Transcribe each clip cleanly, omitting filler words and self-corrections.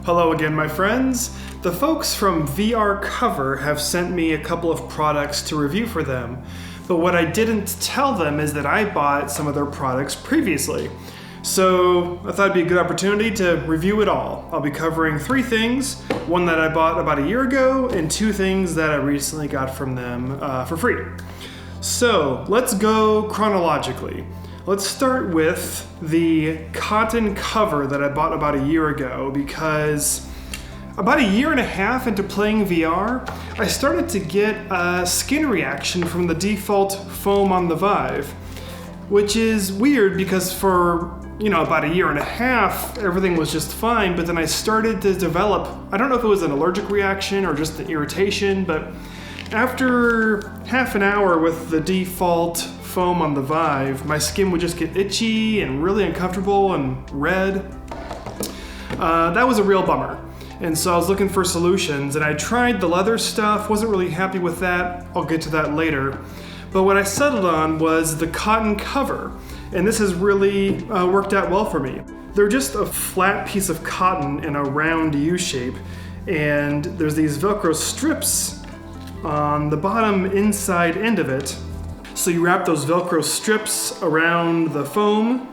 Hello again, my friends. The folks from VR Cover have sent me a couple of products to review for them, but what I didn't tell them is that I bought some of their products previously. So I thought it'd be a good opportunity to review it all. I'll be covering 3 things, one that I bought about a year ago, and 2 things that I recently got from them for free. So let's go chronologically. Let's start with the cotton cover that I bought about a year ago, because about a year and a half into playing VR, I started to get a skin reaction from the default foam on the Vive, which is weird because for about a year and a half, everything was just fine, but then I started to develop, I don't know if it was an allergic reaction or just an irritation, but after half an hour with the default foam on the Vive, my skin would just get itchy and really uncomfortable and red. That was a real bummer. And so I was looking for solutions, and I tried the leather stuff, wasn't really happy with that. I'll get to that later. But what I settled on was the cotton cover, and this has really worked out well for me. They're just a flat piece of cotton in a round U shape, and there's these Velcro strips on the bottom inside end of it. So you wrap those Velcro strips around the foam.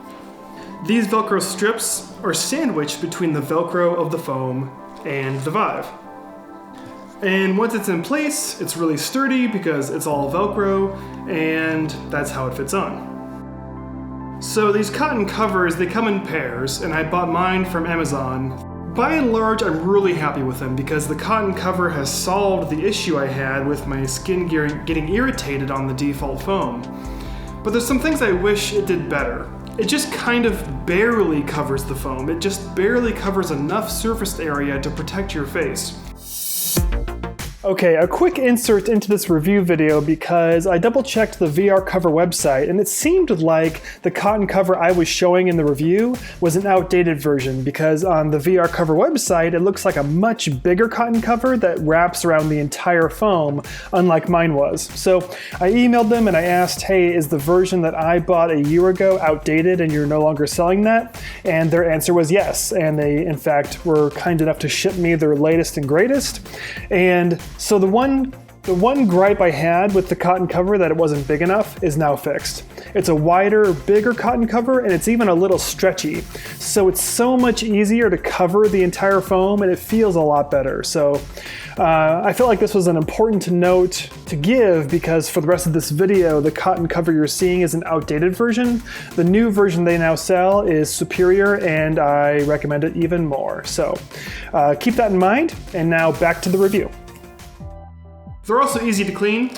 These Velcro strips are sandwiched between the Velcro of the foam and the Vive. And once it's in place, it's really sturdy because it's all Velcro, and that's how it fits on. So these cotton covers, they come in pairs, and I bought mine from Amazon. By and large, I'm really happy with them because the cotton cover has solved the issue I had with my skin getting irritated on the default foam. But there's some things I wish it did better. It just kind of barely covers the foam. It just barely covers enough surface area to protect your face. Okay, a quick insert into this review video because I double-checked the VR Cover website, and it seemed like the cotton cover I was showing in the review was an outdated version, because on the VR Cover website it looks like a much bigger cotton cover that wraps around the entire foam, unlike mine was. So I emailed them and I asked, hey, is the version that I bought a year ago outdated and you're no longer selling that? And their answer was yes, and they in fact were kind enough to ship me their latest and greatest. And so the one gripe I had with the cotton cover, that it wasn't big enough, is now fixed. It's a wider, bigger cotton cover, and it's even a little stretchy. So it's so much easier to cover the entire foam, and it feels a lot better. So I feel like this was an important note to give because for the rest of this video, the cotton cover you're seeing is an outdated version. The new version they now sell is superior, and I recommend it even more. So keep that in mind, and now back to the review. They're also easy to clean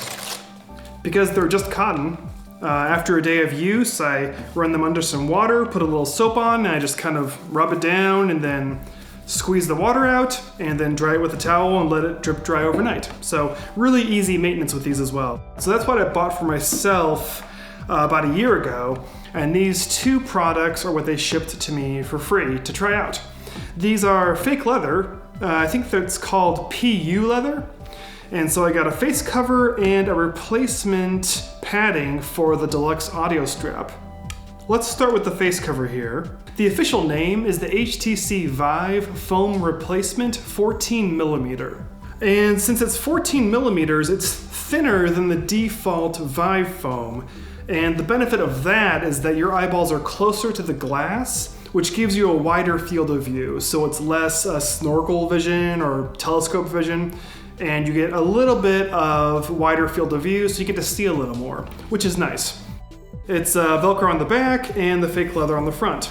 because they're just cotton. After a day of use, I run them under some water, put a little soap on, and I just kind of rub it down and then squeeze the water out and then dry it with a towel and let it drip dry overnight. So really easy maintenance with these as well. So that's what I bought for myself about a year ago, and these 2 products are what they shipped to me for free to try out. These are fake leather. I think that's called PU leather. And so I got a face cover and a replacement padding for the deluxe audio strap. Let's start with the face cover here. The official name is the HTC Vive Foam Replacement 14mm. And since it's 14mm, it's thinner than the default Vive foam. And the benefit of that is that your eyeballs are closer to the glass, which gives you a wider field of view. So it's less snorkel vision or telescope vision, and you get a little bit of wider field of view, so you get to see a little more, which is nice. It's Velcro on the back and the fake leather on the front.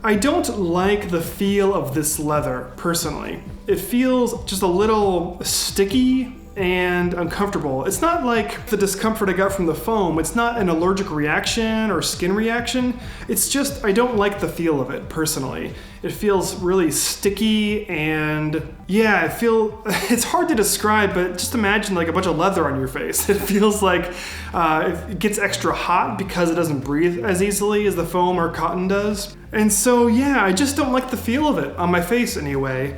I don't like the feel of this leather, personally. It feels just a little sticky and uncomfortable. It's not like the discomfort I got from the foam. It's not an allergic reaction or skin reaction. It's just, I don't like the feel of it, personally. It feels really sticky, and yeah, it's hard to describe, but just imagine like a bunch of leather on your face. It feels like it gets extra hot because it doesn't breathe as easily as the foam or cotton does. And so yeah, I just don't like the feel of it on my face anyway.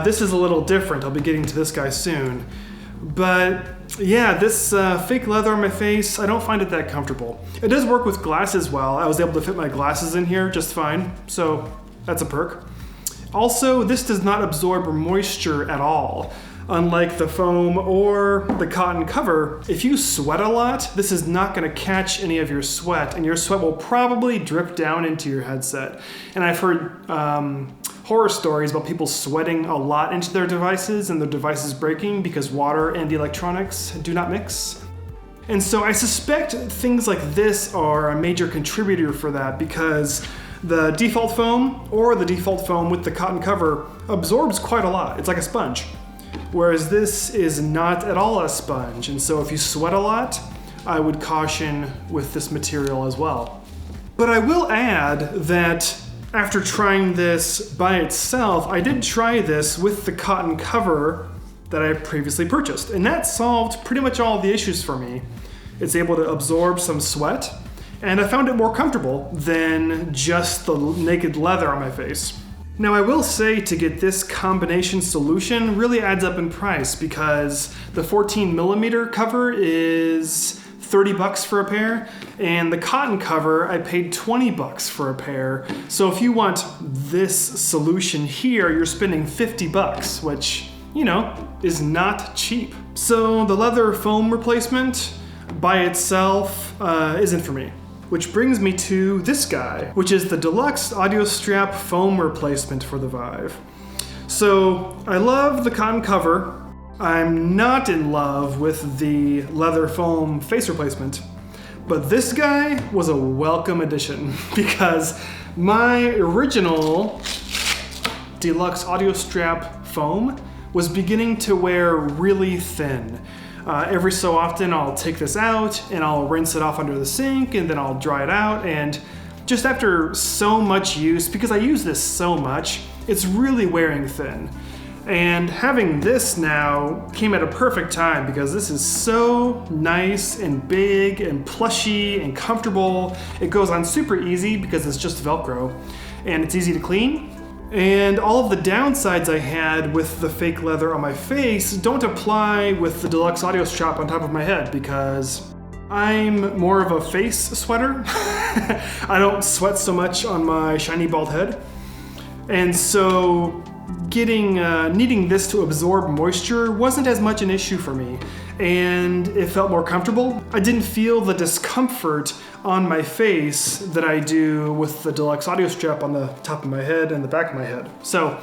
This is a little different. I'll be getting to this guy soon. But yeah, this fake leather on my face, I don't find it that comfortable. It does work with glasses well. I was able to fit my glasses in here just fine, so that's a perk. Also, this does not absorb moisture at all. Unlike the foam or the cotton cover, if you sweat a lot, this is not going to catch any of your sweat, and your sweat will probably drip down into your headset. And I've heard horror stories about people sweating a lot into their devices and their devices breaking because water and electronics do not mix. And so I suspect things like this are a major contributor for that, because the default foam or the default foam with the cotton cover absorbs quite a lot. It's like a sponge. Whereas this is not at all a sponge. And so if you sweat a lot, I would caution with this material as well. But I will add that after trying this by itself, I did try this with the cotton cover that I previously purchased. And that solved pretty much all the issues for me. It's able to absorb some sweat, and I found it more comfortable than just the naked leather on my face. Now I will say, to get this combination solution really adds up in price, because the 14mm cover is $30 for a pair, and the cotton cover I paid $20 for a pair. So if you want this solution here, you're spending $50, which, you know, is not cheap. So the leather foam replacement by itself isn't for me. Which brings me to this guy, which is the deluxe audio strap foam replacement for the Vive. So I love the cotton cover. I'm not in love with the leather foam face replacement, but this guy was a welcome addition, because my original deluxe audio strap foam was beginning to wear really thin. Every so often I'll take this out and I'll rinse it off under the sink, and then I'll dry it out, and just after so much use, because I use this so much, it's really wearing thin. And having this now came at a perfect time, because this is so nice and big and plushy and comfortable. It goes on super easy because it's just Velcro, and it's easy to clean. And all of the downsides I had with the fake leather on my face don't apply with the deluxe audio strap on top of my head, because I'm more of a face sweater. I don't sweat so much on my shiny bald head. And so needing this to absorb moisture wasn't as much an issue for me, and it felt more comfortable. I didn't feel the discomfort on my face that I do with the deluxe audio strap on the top of my head and the back of my head. So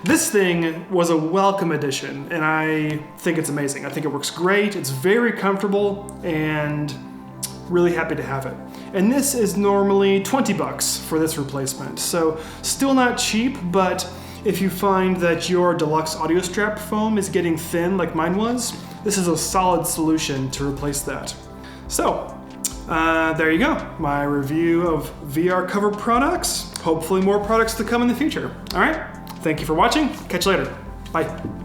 this thing was a welcome addition, and I think it's amazing. I think it works great. It's very comfortable, and really happy to have it. And this is normally $20 for this replacement. So still not cheap, but if you find that your deluxe audio strap foam is getting thin like mine was, this is a solid solution to replace that. So there you go, my review of VR cover products. Hopefully more products to come in the future. All right, thank you for watching. Catch you later. Bye.